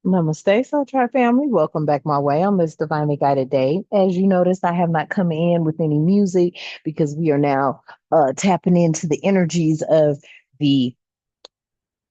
Namaste, Soul Tribe family. Welcome back my way on this divinely guided day. As you noticed, I have not come in with any music because we are now tapping into the energies of the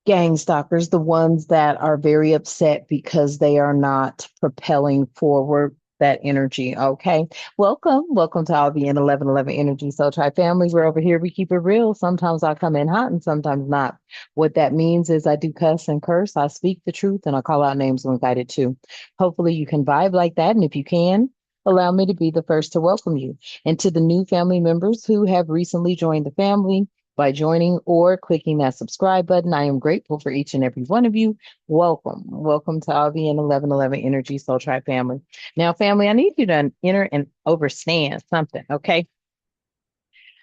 gang stalkers, the ones that are very upset because they are not propelling forward that energy. Okay. Welcome to all the N1111 Energy Soul Tribe family. We're over here. We keep it real. Sometimes I come in hot and sometimes not. What that means is I do cuss and curse. I speak the truth and I call out names when guided too. Hopefully you can vibe like that. And if you can, allow me to be the first to welcome you. And to the new family members who have recently joined the family, by joining or clicking that subscribe button. I am grateful for each and every one of you. Welcome. Welcome to all the N1111 Energy Soul Tribe family. Now, family, I need you to enter and overstand something, okay?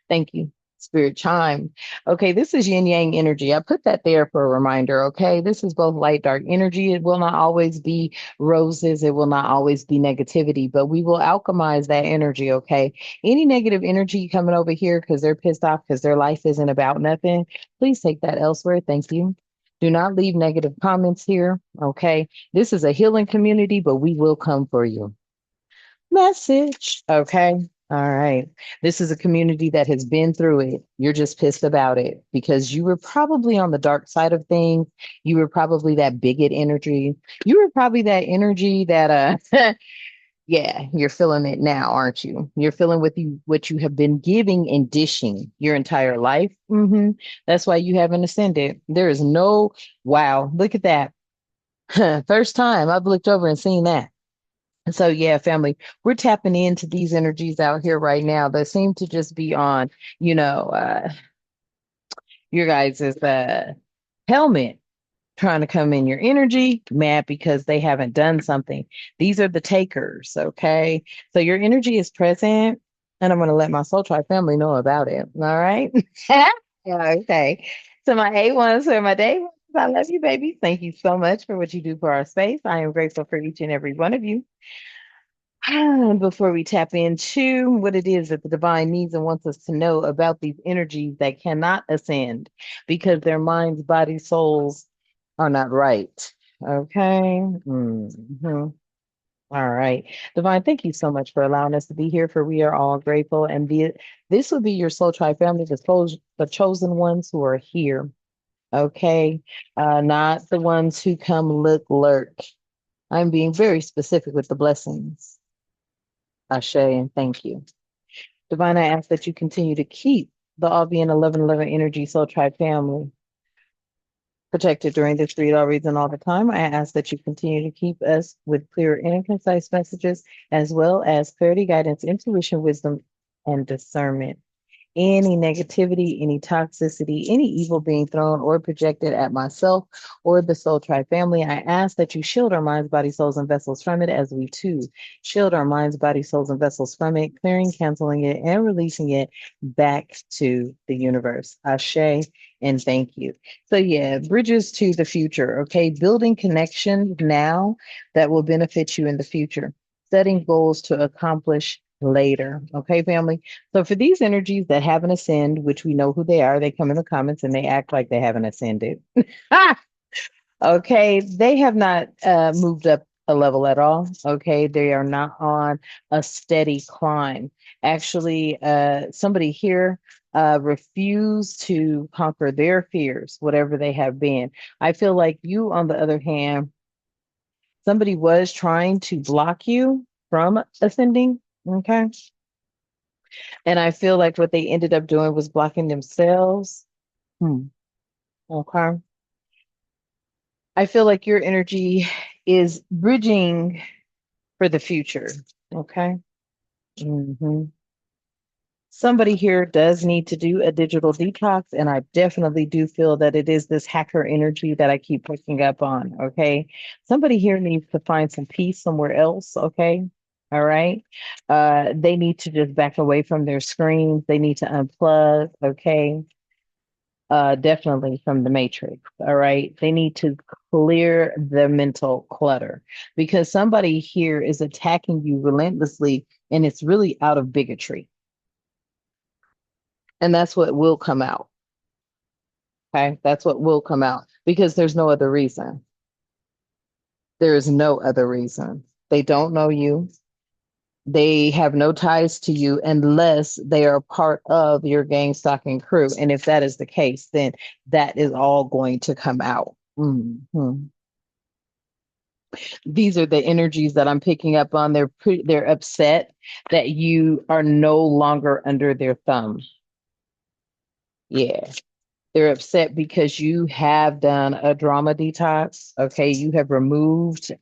Thank you. Spirit chime. Okay, this is yin yang energy. I put that there for a reminder. Okay, this is both light, dark energy. It will not always be roses. It will not always be negativity, but we will alchemize that energy. Okay, any negative energy coming over here because they're pissed off because their life isn't about nothing, please take that elsewhere. Thank you. Do not leave negative comments here. Okay, this is a healing community, but we will come for you. Message. Okay. All right. This is a community that has been through it. You're just pissed about it because you were probably on the dark side of things. You were probably that bigot energy. You were probably that energy that yeah, you're feeling it now, aren't you? You're feeling what you have been giving and dishing your entire life. That's why you haven't ascended. There is no wow, look at that. First time I've looked over and seen that. So yeah, family, we're tapping into these energies out here right now that seem to just be on, you know, your guys' helmet trying to come in your energy, mad because they haven't done something. These are the takers, okay? So your energy is present, and I'm gonna let my soul tribe family know about it. All right. Yeah, okay. So my A1s or my day ones, I love you, baby. Thank you so much for what you do for our space. I am grateful for each and every one of you. Before we tap into what it is that the divine needs and wants us to know about these energies that cannot ascend because their minds, bodies, souls are not right. Okay. All right. Divine, thank you so much for allowing us to be here, for we are all grateful. And this will be your soul tribe family, the chosen ones who are here. Okay. Not the ones who come look, lurk. I'm being very specific with the blessings. Ashe, and thank you. Divine, I ask that you continue to keep the All Being 1111 Energy Soul Tribe family protected during this read all reason all the time. I ask that you continue to keep us with clear and concise messages, as well as clarity, guidance, intuition, wisdom, and discernment. Any negativity, any toxicity, any evil being thrown or projected at myself or the Soul Tribe family, I ask that you shield our minds, bodies, souls, and vessels from it as we too shield our minds, bodies, souls, and vessels from it, clearing, canceling it, and releasing it back to the universe. Ashe, and thank you. So, yeah, bridges to the future, okay? Building connections now that will benefit you in the future, setting goals to accomplish later. Okay, family? So for these energies that haven't ascended, which we know who they are, they come in the comments and they act like they haven't ascended. Okay, they have not moved up a level at all. Okay, they are not on a steady climb. Actually, somebody here refused to conquer their fears, whatever they have been. I feel like you, on the other hand, somebody was trying to block you from ascending. Okay. And I feel like what they ended up doing was blocking themselves. Hmm. Okay. I feel like your energy is bridging for the future. Okay. hmm Somebody here does need to do a digital detox, and I definitely do feel that it is this hacker energy that I keep picking up on. Okay. Somebody here needs to find some peace somewhere else. Okay. All right. They need to just back away from their screens. They need to unplug. Okay. Definitely from the matrix. All right. They need to clear the mental clutter because somebody here is attacking you relentlessly and it's really out of bigotry. And that's what will come out. Okay. That's what will come out because there's no other reason. There is no other reason. They don't know you. They have no ties to you unless they are part of your gang stalking crew. And if that is the case, then that is all going to come out. Mhm. These are the energies that I'm picking up on. They're upset that you are no longer under their thumb. Yeah. They're upset because you have done a drama detox. Okay. You have removed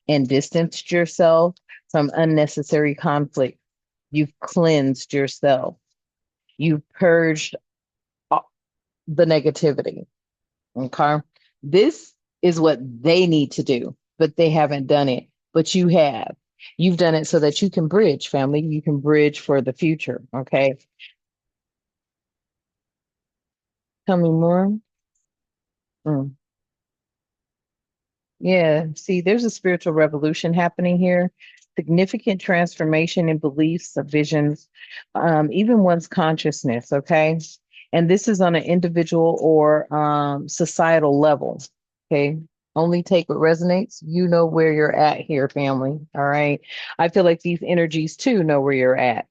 and distanced yourself from unnecessary conflict. You've cleansed yourself. You've purged the negativity. Okay. This is what they need to do, but they haven't done it. But you have. You've done it so that you can bridge, family. You can bridge for the future. Okay. Tell me more. Mm. Yeah, see, there's a spiritual revolution happening here, significant transformation in beliefs, of visions, even one's consciousness. Okay. And this is on an individual or societal level. Okay. Only take what resonates. You know where you're at here, family. All right. I feel like these energies too know where you're at.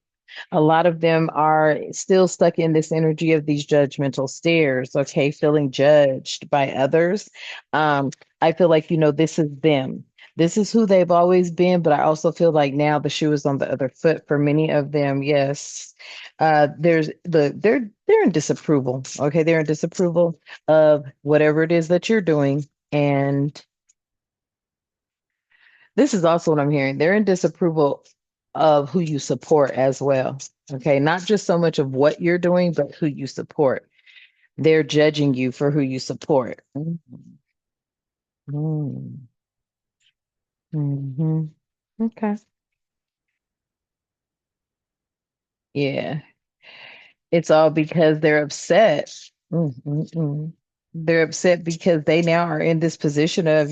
A lot of them are still stuck in this energy of these judgmental stares, okay, feeling judged by others. I feel like, this is them. This is who they've always been, but I also feel like now the shoe is on the other foot for many of them. Yes. They're in disapproval. Okay. They're in disapproval of whatever it is that you're doing. And this is also what I'm hearing. They're in disapproval of who you support as well. Okay. Not just so much of what you're doing, but who you support. They're judging you for who you support. Mm-hmm. Mm-hmm. Okay. Yeah. It's all because they're upset. Mm-mm-mm. They're upset because they now are in this position of,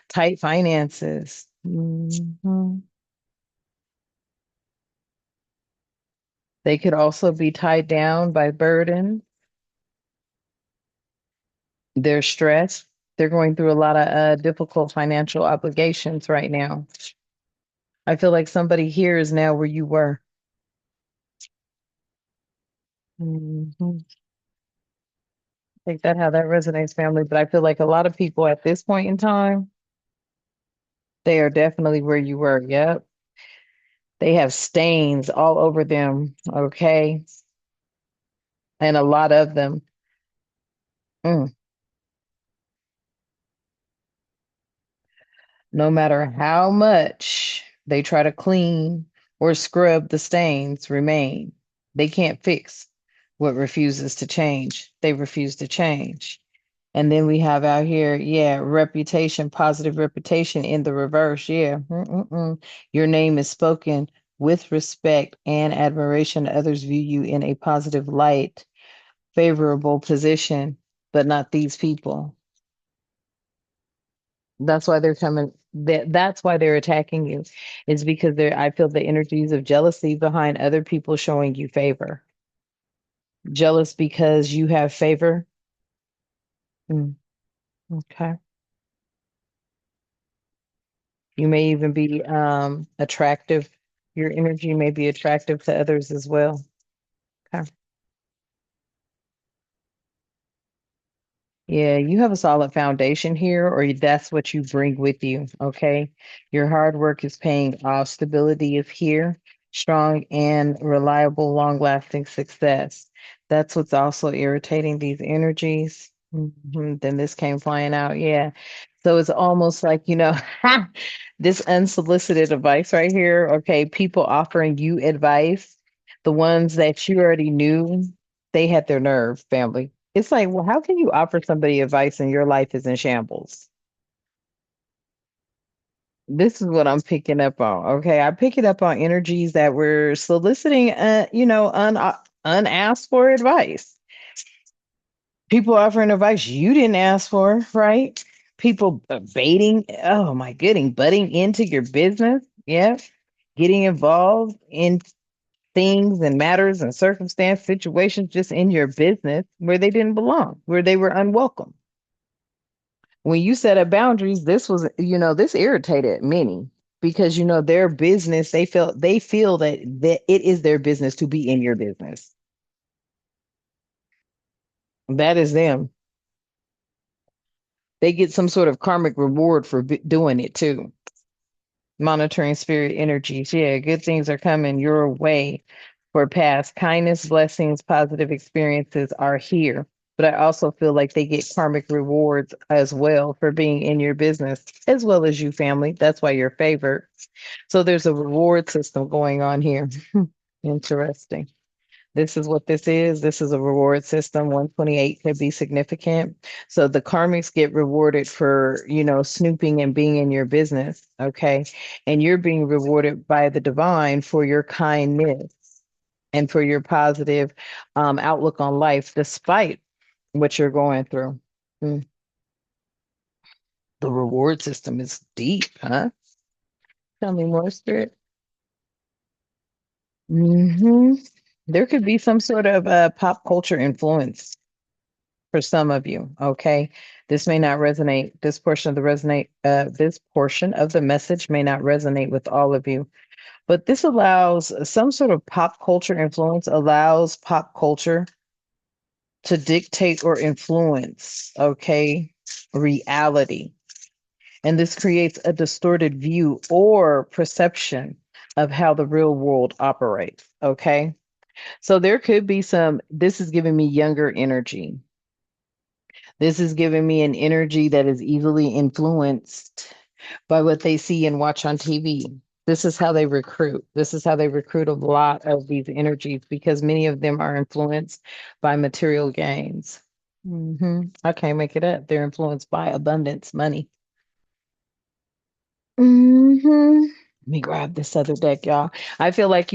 tight finances. Mhm. They could also be tied down by burden. They're stressed. They're going through a lot of difficult financial obligations right now. I feel like somebody here is now where you were. Mhm. Take that how that resonates, family. But I feel like a lot of people at this point in time, they are definitely where you were. Yep. They have stains all over them. Okay. And a lot of them. Mm. No matter how much they try to clean or scrub, the stains remain. They can't fix what refuses to change. They refuse to change. And then we have out here, yeah, reputation, positive reputation in the reverse. Yeah. Mm-mm-mm. Your name is spoken with respect and admiration. Others view you in a positive light, favorable position, but not these people. That's why they're coming. That's why they're attacking you. Is because I feel the energies of jealousy behind other people showing you favor. Jealous because you have favor. Mm, okay. You may even be attractive. Your energy may be attractive to others as well. Okay. Yeah, you have a solid foundation here, or that's what you bring with you. Okay. Your hard work is paying off. Stability is here. Strong and reliable, long lasting success. That's what's also irritating these energies. Then this came flying out. Yeah. So it's almost like, this unsolicited advice right here. Okay. People offering you advice, the ones that you already knew, they had their nerve, family. It's like, well, how can you offer somebody advice and your life is in shambles? This is what I'm picking up on. Okay. I pick it up on energies that were soliciting, unasked for advice. People offering advice you didn't ask for, right? People baiting, oh my goodness, butting into your business. Yeah. Getting involved in things and matters and circumstance situations just in your business where they didn't belong, where they were unwelcome. When you set up boundaries, this was, this irritated many because, their business, they feel that it is their business to be in your business. That is them. They get some sort of karmic reward for doing it too. Monitoring spirit energies. Yeah, good things are coming your way for past kindness, blessings, positive experiences are here. But I also feel like they get karmic rewards as well for being in your business, as well as you, family. That's why you're favored. So there's a reward system going on here. Interesting. This is what this is. This is a reward system. 128 could be significant. So the karmics get rewarded for, snooping and being in your business. Okay. And you're being rewarded by the divine for your kindness and for your positive outlook on life, despite what you're going through. Mm. The reward system is deep, huh? Tell me more, Spirit. Hmm. There could be some sort of pop culture influence for some of you. Okay. This may not resonate. This portion of the message may not resonate with all of you, but this allows some sort of pop culture influence, allows pop culture to dictate or influence, okay, reality. And this creates a distorted view or perception of how the real world operates. Okay. So there could be this is giving me younger energy. This is giving me an energy that is easily influenced by what they see and watch on TV. This is how they recruit. This is how they recruit a lot of these energies because many of them are influenced by material gains. I can't make it up. They're influenced by abundance, money. Let me grab this other deck, y'all. I feel like,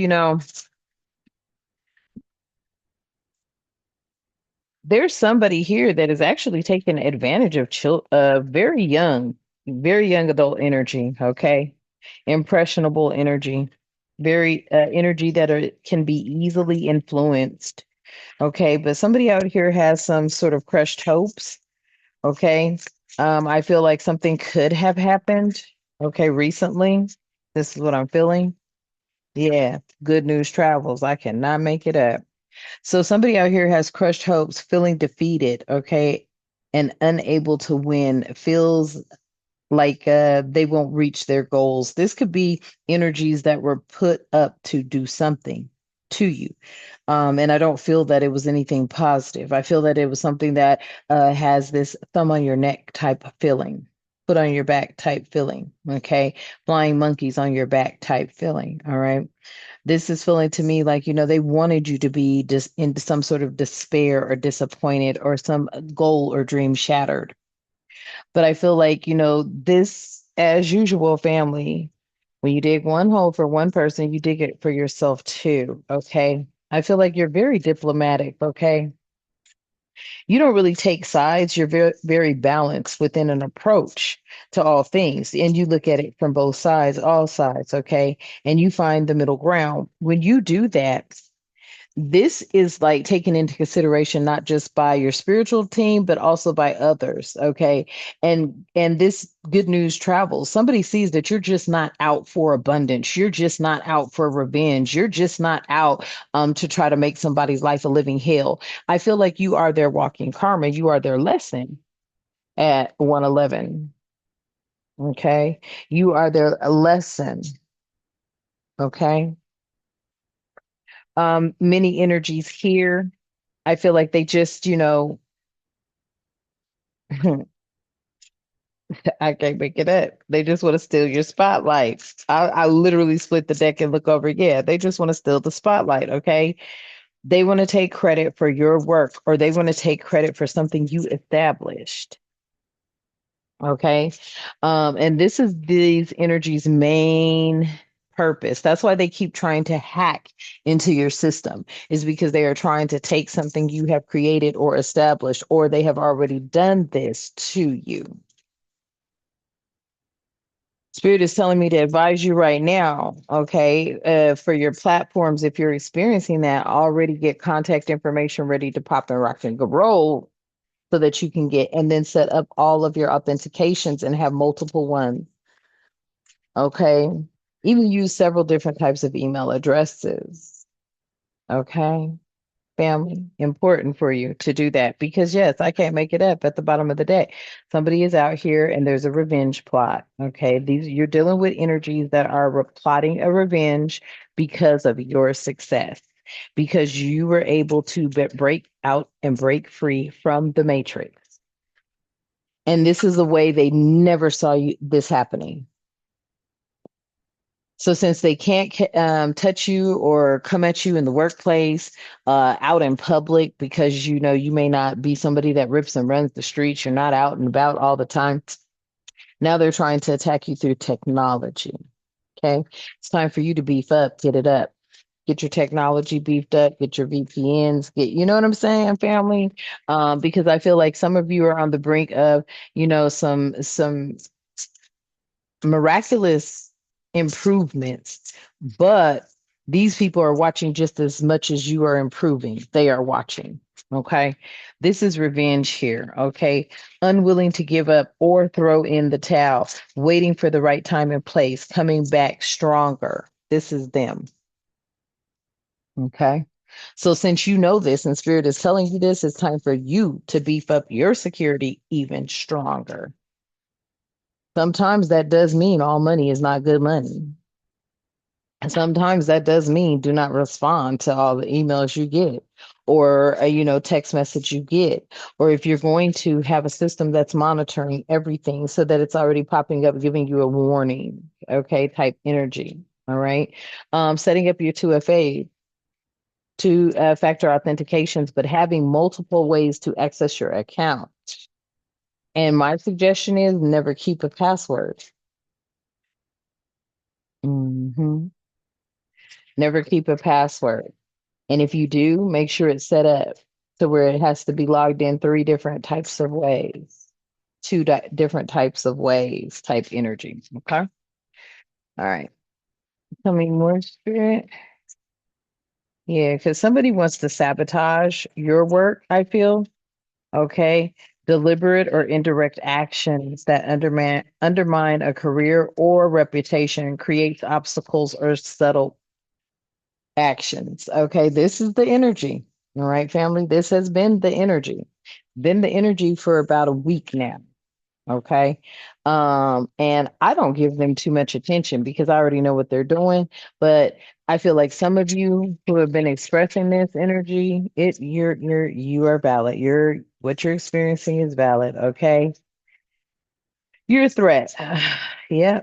there's somebody here that is actually taking advantage of very young adult energy, okay? Impressionable energy, very energy that can be easily influenced, okay? But somebody out here has some sort of crushed hopes, okay? I feel like something could have happened, okay, recently. This is what I'm feeling. Yeah, good news travels. I cannot make it up. So somebody out here has crushed hopes, feeling defeated, okay, and unable to win, feels like they won't reach their goals. This could be energies that were put up to do something to you. And I don't feel that it was anything positive. I feel that it was something that has this thumb on your neck type of feeling, put on your back type feeling, okay? Flying monkeys on your back type feeling, all right? This is feeling to me like, they wanted you to be just in some sort of despair or disappointed or some goal or dream shattered. But I feel like, this, as usual, family, when you dig one hole for one person, you dig it for yourself too. Okay. I feel like you're very diplomatic. Okay. You don't really take sides. You're very, very balanced within an approach to all things. And you look at it from both sides, all sides. Okay. And you find the middle ground. When you do that, this is like taken into consideration not just by your spiritual team but also by others, okay? And this good news travels. Somebody sees that you're just not out for abundance, you're just not out for revenge, you're just not out to try to make somebody's life a living hell. I feel like you are their walking karma, you are their lesson at 111. Okay, you are their lesson. Okay. Many energies here. I feel like they just, I can't make it up. They just want to steal your spotlight. I literally split the deck and look over. Yeah, they just want to steal the spotlight. Okay. They want to take credit for your work or they want to take credit for something you established. Okay. And this is these energies' main purpose. That's why they keep trying to hack into your system, is because they are trying to take something you have created or established, or they have already done this to you. Spirit is telling me to advise you right now, okay, for your platforms, if you're experiencing that, already get contact information ready to pop and rock and roll so that you can get and then set up all of your authentications and have multiple ones. Okay. Even use several different types of email addresses. Okay. Family, important for you to do that because yes, I can't make it up at the bottom of the day. Somebody is out here and there's a revenge plot. Okay. These you're dealing with energies that are plotting a revenge because of your success, because you were able to break out and break free from the matrix. And this is a way they never saw this happening. So since they can't touch you or come at you in the workplace, out in public, because you know you may not be somebody that rips and runs the streets, you're not out and about all the time. Now they're trying to attack you through technology. Okay, it's time for you to beef up, get it up, get your technology beefed up, get your VPNs, get you know what I'm saying, family. Because I feel like some of you are on the brink of some miraculous improvements, but these people are watching just as much as you are improving. They are watching. Okay. This is revenge here. Okay. Unwilling to give up or throw in the towel, waiting for the right time and place, coming back stronger. This is them. Okay. So since you know this and spirit is telling you this, it's time for you to beef up your security even stronger. Sometimes that does mean all money is not good money. And sometimes that does mean do not respond to all the emails you get or text message you get, or if you're going to have a system that's monitoring everything so that it's already popping up giving you a warning, okay, type energy. All right. Setting up your 2FA, two factor authentications, but having multiple ways to access your account. And my suggestion is never keep a password. Hmm. Never keep a password. And if you do, make sure it's set up to where it has to be logged in three different types of ways, two different types of ways, type energy. Okay. All right. Tell me more, spirit. Yeah, because somebody wants to sabotage your work, I feel. Okay. Deliberate or indirect actions that undermine a career or reputation, creates obstacles or subtle actions. Okay, this is the energy. All right, family, this has been the energy. Been the energy for about a week now. Okay. And I don't give them too much attention because I already know what they're doing. But I feel like some of you who have been expressing this energy, you are valid. What you're experiencing is valid. Okay. You're a threat. Yeah.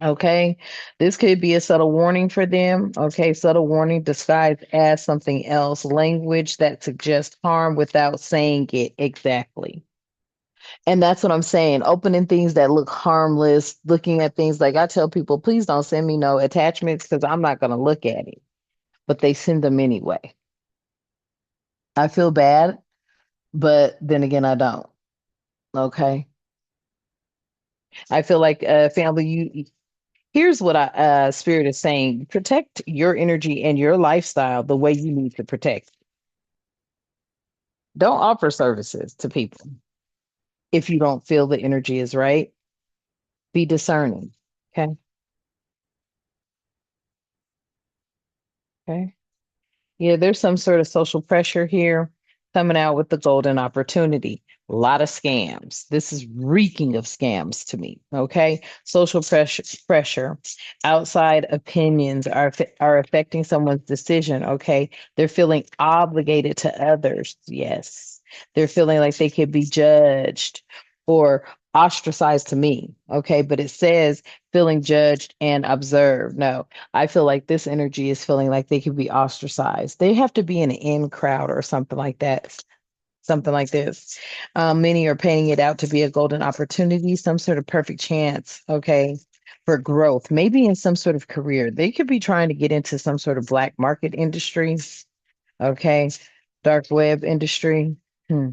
Okay. This could be a subtle warning for them. Okay. Subtle warning disguised as something else. Language that suggests harm without saying it exactly. And that's what I'm saying. Opening things that look harmless, looking at things like I tell people, please don't send me no attachments because I'm not going to look at it. But they send them anyway. I feel bad, but then again, I don't. Okay. I feel like family, here's what spirit is saying: protect your energy and your lifestyle the way you need to protect. Don't offer services to people if you don't feel the energy is right. Be discerning. Okay. Okay. Yeah, there's some sort of social pressure here coming out with the golden opportunity. A lot of scams. This is reeking of scams to me. Okay. Social pressure, outside opinions are affecting someone's decision. Okay. They're feeling obligated to others. Yes. They're feeling like they could be judged or ostracized to me. Okay. But it says feeling judged and observed. No, I feel like this energy is feeling like they could be ostracized. They have to be in an in crowd or something like that, something like this. Many are painting it out to be a golden opportunity, some sort of perfect chance, okay, for growth, maybe in some sort of career. They could be trying to get into some sort of black market industry, okay, dark web industry. Hmm.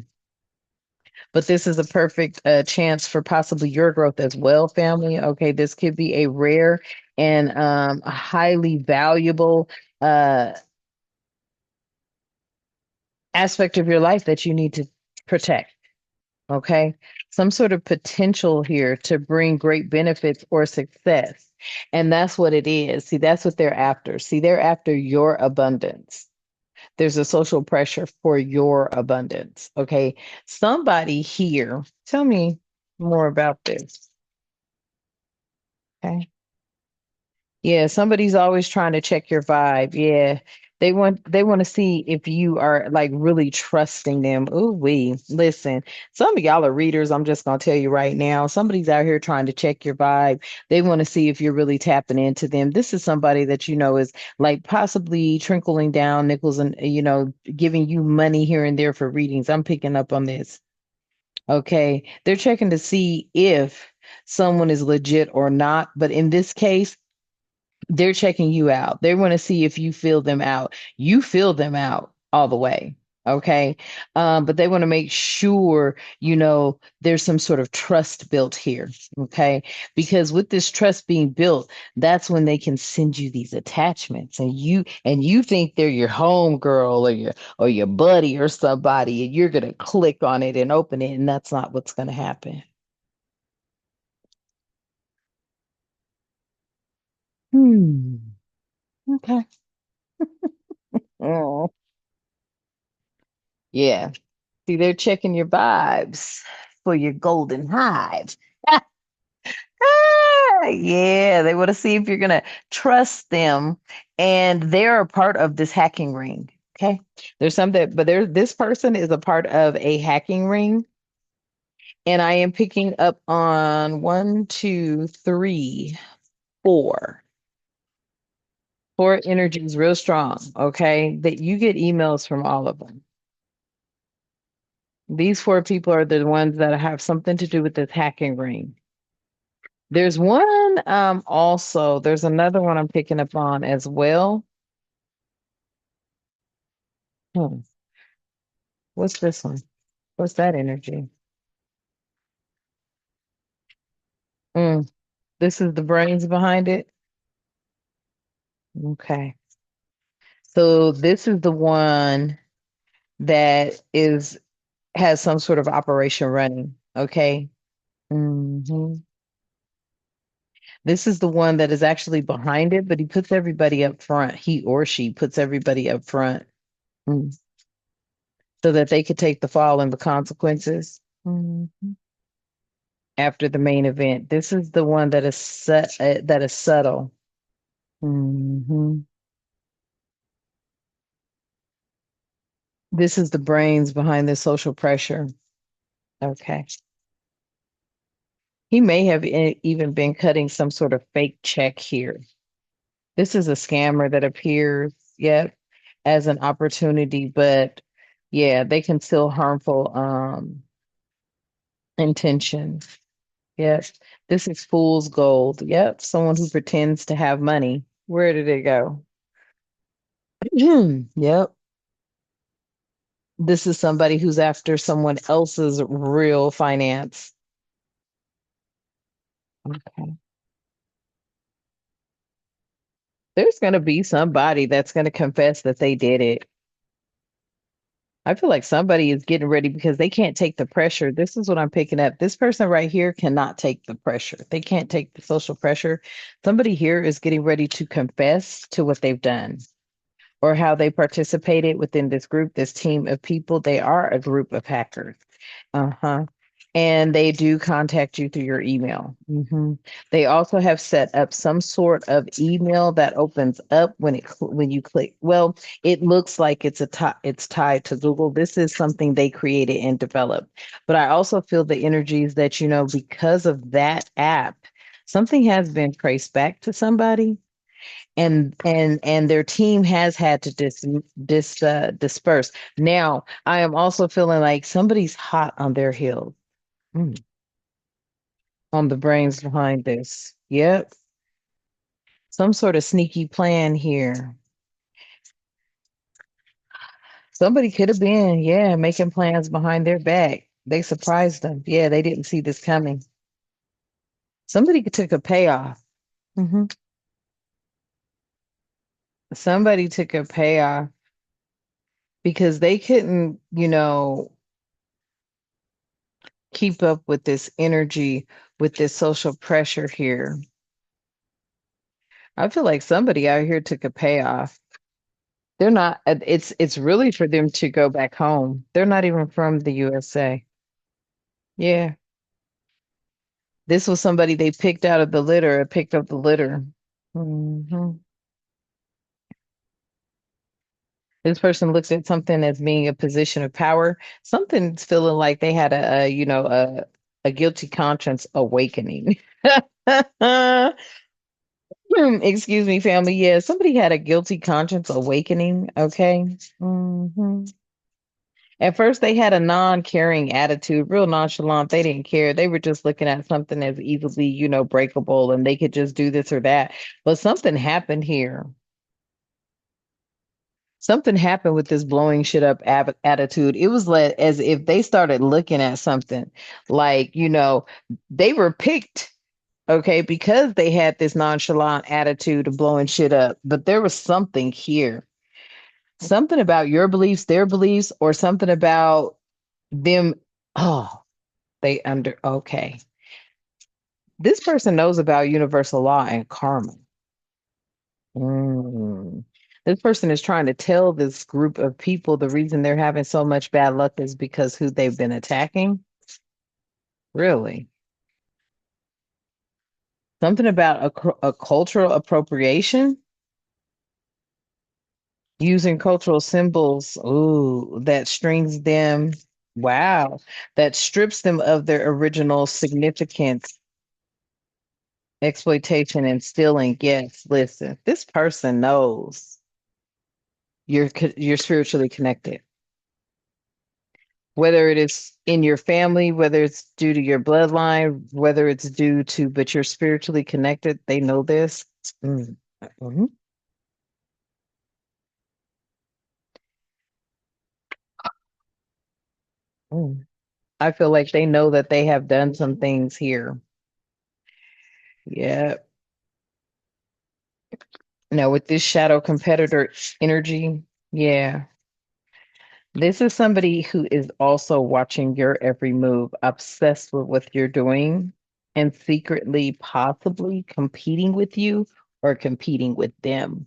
But this is a perfect chance for possibly your growth as well, family. Okay, this could be a rare and a highly valuable uh, aspect of your life that you need to protect. Okay. Some sort of potential here to bring great benefits or success. And that's what it is. See, that's what they're after. See, they're after your abundance. There's a social pressure for your abundance. Okay. Somebody here, tell me more about this. Okay. Yeah, somebody's always trying to check your vibe. Yeah. They want to see if you are like really trusting them. Ooh, listen. Some of y'all are readers. I'm just gonna tell you right now. Somebody's out here trying to check your vibe. They want to see if you're really tapping into them. This is somebody that you know is like possibly trickling down nickels and giving you money here and there for readings. I'm picking up on this. Okay. They're checking to see if someone is legit or not. But in this case, they're checking you out. They want to see if you fill them out. You fill them out all the way. Okay. But they want to make sure, there's some sort of trust built here. Okay. Because with this trust being built, that's when they can send you these attachments and you think they're your home girl or your buddy or somebody, and you're gonna click on it and open it, and that's not what's gonna happen. Hmm. Okay. Oh, yeah. See, they're checking your vibes for your golden hive. Yeah, they want to see if you're going to trust them. And they're a part of this hacking ring. Okay. There's some that, but this person is a part of a hacking ring. And I am picking up on one, two, three, four. Four energies real strong. Okay. That you get emails from all of them. These four people are the ones that have something to do with this hacking ring. There's one also, there's another one I'm picking up on as well. Hmm. What's this one? What's that energy? Mm. This is the brains behind it. Okay. So this is the one that is has some sort of operation running. Okay. hmm This is the one that is actually behind it, but he puts everybody up front. He or she puts everybody up front. Mm. So that they could take the fall and the consequences. Mhm. After the main event. This is the one that is subtle. hmm This is the brains behind the social pressure. Okay. He may have even been cutting some sort of fake check here. This is a scammer that appears, yep, as an opportunity, but yeah, they can still harmful intentions. Yes. This is fool's gold. Yep, someone who pretends to have money. Where did it go? Yep. This is somebody who's after someone else's real finance. Okay. There's going to be somebody that's going to confess that they did it. I feel like somebody is getting ready because they can't take the pressure. This is what I'm picking up. This person right here cannot take the pressure. They can't take the social pressure. Somebody here is getting ready to confess to what they've done or how they participated within this group, this team of people. They are a group of hackers. Uh-huh. And they do contact you through your email. They also have set up some sort of email that opens up when you click. Well, it looks like it's tied to Google. This is something they created and developed. But I also feel the energies that because of that app, something has been traced back to somebody, and their team has had to disperse. Now, I am also feeling like somebody's hot on their heels. Mm, on the brains behind this. Yep. Some sort of sneaky plan here. Somebody could have been, yeah, making plans behind their back. They surprised them. Yeah, they didn't see this coming. Somebody took a payoff. hmm Somebody took a payoff because they couldn't, keep up with this energy, with this social pressure here. I feel like somebody out here took a payoff. They're not, it's really for them to go back home. They're not even from the USA. Yeah. This was somebody they picked out of the litter, picked up the litter. Mhm. This person looks at something as being a position of power. Something's feeling like they had a guilty conscience awakening. Excuse me, family. Yeah, somebody had a guilty conscience awakening. Okay. At first, they had a non-caring attitude, real nonchalant. They didn't care. They were just looking at something as easily, breakable, and they could just do this or that. But something happened here. Something happened with this blowing shit up attitude. It was like as if they started looking at something like, they were picked, okay, because they had this nonchalant attitude of blowing shit up. But there was something here, something about your beliefs, their beliefs, or something about them. Oh, okay. This person knows about universal law and karma. Mm. This person is trying to tell this group of people the reason they're having so much bad luck is because who they've been attacking. Really? Something about a cultural appropriation, using cultural symbols, ooh, that strings them, wow, that strips them of their original significance, exploitation, and stealing. Yes, listen, this person knows you're spiritually connected. Whether it is in your family, whether it's due to your bloodline, whether it's due to, but you're spiritually connected, they know this. Mm. Mhm. Mm. I feel like they know that they have done some things here. Yeah. Now, with this shadow competitor energy, yeah, this is somebody who is also watching your every move, obsessed with what you're doing, and secretly, possibly competing with you or competing with them.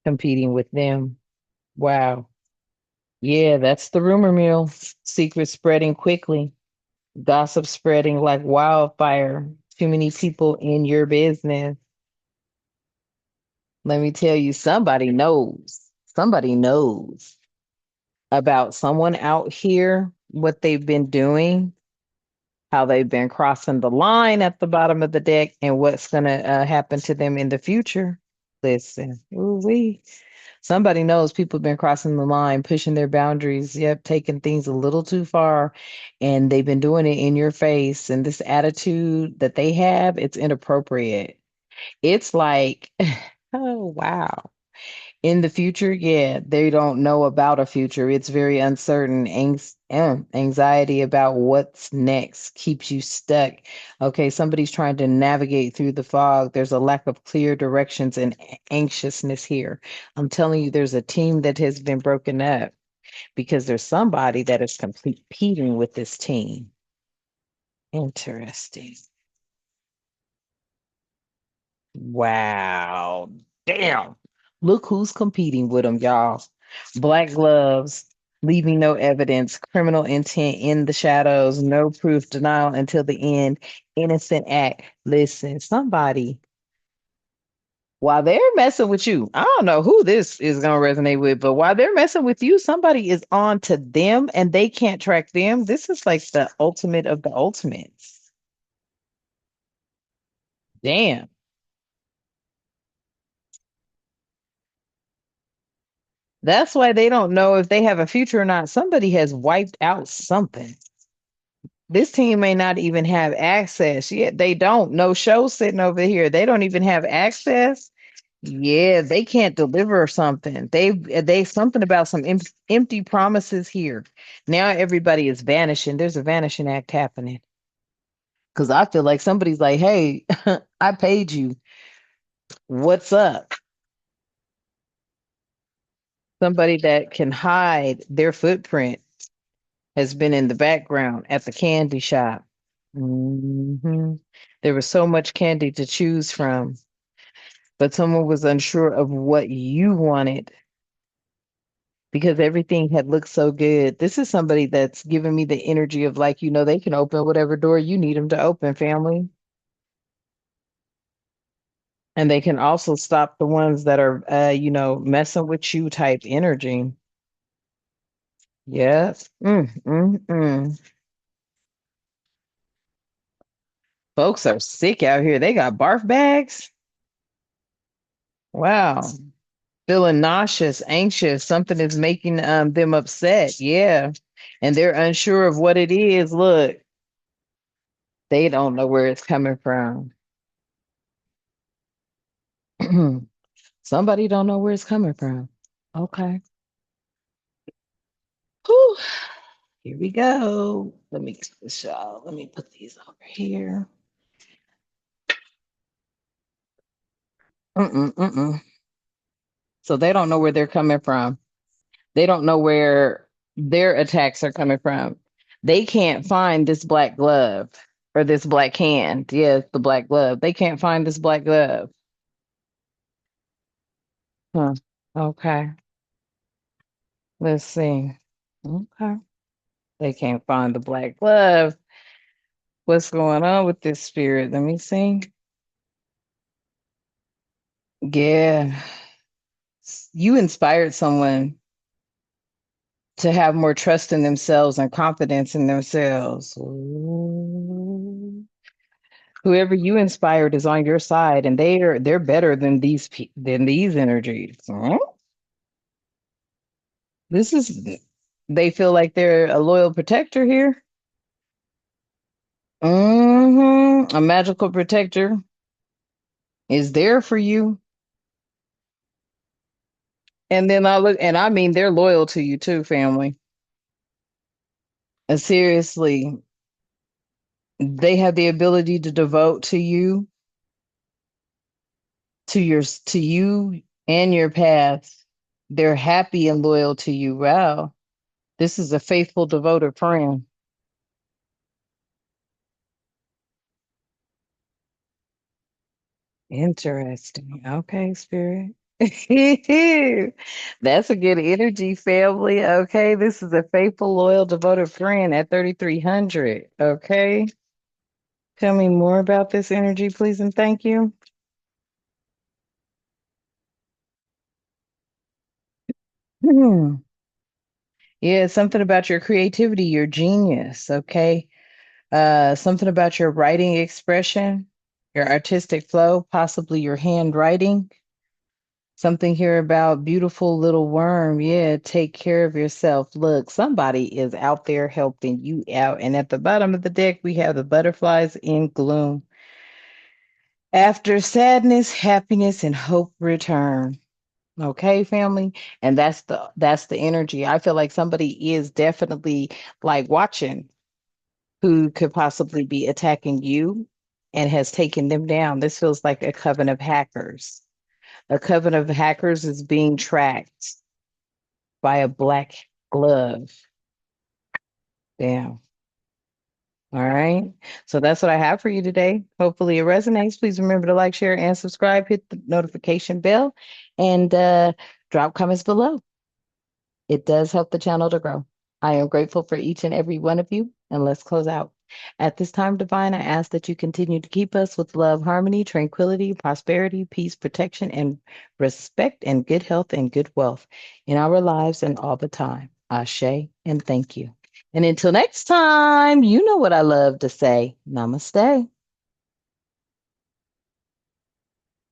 Competing with them. Wow. Yeah, that's the rumor mill. Secrets spreading quickly, gossip spreading like wildfire. Too many people in your business. Let me tell you, somebody knows. Somebody knows about someone out here, what they've been doing, how they've been crossing the line at the bottom of the deck, and what's going to happen to them in the future. Listen, ooh-wee. Somebody knows people have been crossing the line, pushing their boundaries, yep, taking things a little too far, and they've been doing it in your face. And this attitude that they have, it's inappropriate. It's like, oh, wow. In the future, yeah, they don't know about a future. It's very uncertain. Anxiety about what's next keeps you stuck. Okay, somebody's trying to navigate through the fog. There's a lack of clear directions and anxiousness here. I'm telling you, there's a team that has been broken up because there's somebody that is competing with this team. Interesting. Wow. Damn. Look who's competing with them, y'all. Black gloves, leaving no evidence, criminal intent in the shadows, no proof, denial until the end, innocent act. Listen, somebody, while they're messing with you, I don't know who this is going to resonate with, but while they're messing with you, somebody is on to them and they can't track them. This is like the ultimate of the ultimates. Damn. That's why they don't know if they have a future or not. Somebody has wiped out something. This team may not even have access. Yet they don't. No show sitting over here. They don't even have access. Yeah, they can't deliver something. They something about some empty promises here. Now everybody is vanishing. There's a vanishing act happening. Because I feel like somebody's like, hey, I paid you. What's up? Somebody that can hide their footprint has been in the background at the candy shop. hmm There was so much candy to choose from, but someone was unsure of what you wanted because everything had looked so good. This is somebody that's giving me the energy of like, they can open whatever door you need them to open, family. And they can also stop the ones that are, messing with you type energy. Yes. Folks are sick out here. They got barf bags. Wow. Feeling nauseous, anxious. Something is making them upset. Yeah. And they're unsure of what it is. Look, they don't know where it's coming from. Somebody don't know where it's coming from. Okay. Whew. Here we go. Let me get this, y'all. Let me put these over here. Mm-mm. So they don't know where they're coming from. They don't know where their attacks are coming from. They can't find this black glove or this black hand. Yes, the black glove. They can't find this black glove. Huh. Okay. Let's see. Okay. They can't find the black glove. What's going on with this spirit? Let me see. Yeah. You inspired someone to have more trust in themselves and confidence in themselves. Ooh. Whoever you inspired is on your side, and they're better than these energies. Hmm? This is they feel like they're a loyal protector here. A magical protector is there for you, and then I mean they're loyal to you too, family. And seriously, they have the ability to devote to you, to you and your path. They're happy and loyal to you. Wow, this is a faithful, devoted friend. Interesting. Okay, spirit. That's a good energy, family. Okay, this is a faithful, loyal, devoted friend at 3,300. Okay, tell me more about this energy, please, and thank you. Hmm. Yeah, something about your creativity, your genius. Okay, something about your writing expression, your artistic flow, possibly your handwriting. Something here about beautiful little worm. Yeah, take care of yourself. Look, somebody is out there helping you out. And at the bottom of the deck, we have the butterflies in gloom. After sadness, happiness, and hope return. Okay, family. And that's the energy. I feel like somebody is definitely like watching who could possibly be attacking you and has taken them down. This feels like a coven of hackers. A coven of hackers is being tracked by a black glove. Damn. All right. So that's what I have for you today. Hopefully it resonates. Please remember to like, share, and subscribe. Hit the notification bell and drop comments below. It does help the channel to grow. I am grateful for each and every one of you. And let's close out. At this time, Divine, I ask that you continue to keep us with love, harmony, tranquility, prosperity, peace, protection, and respect, and good health and good wealth in our lives and all the time. Ashe, and thank you. And until next time, you know what I love to say. Namaste.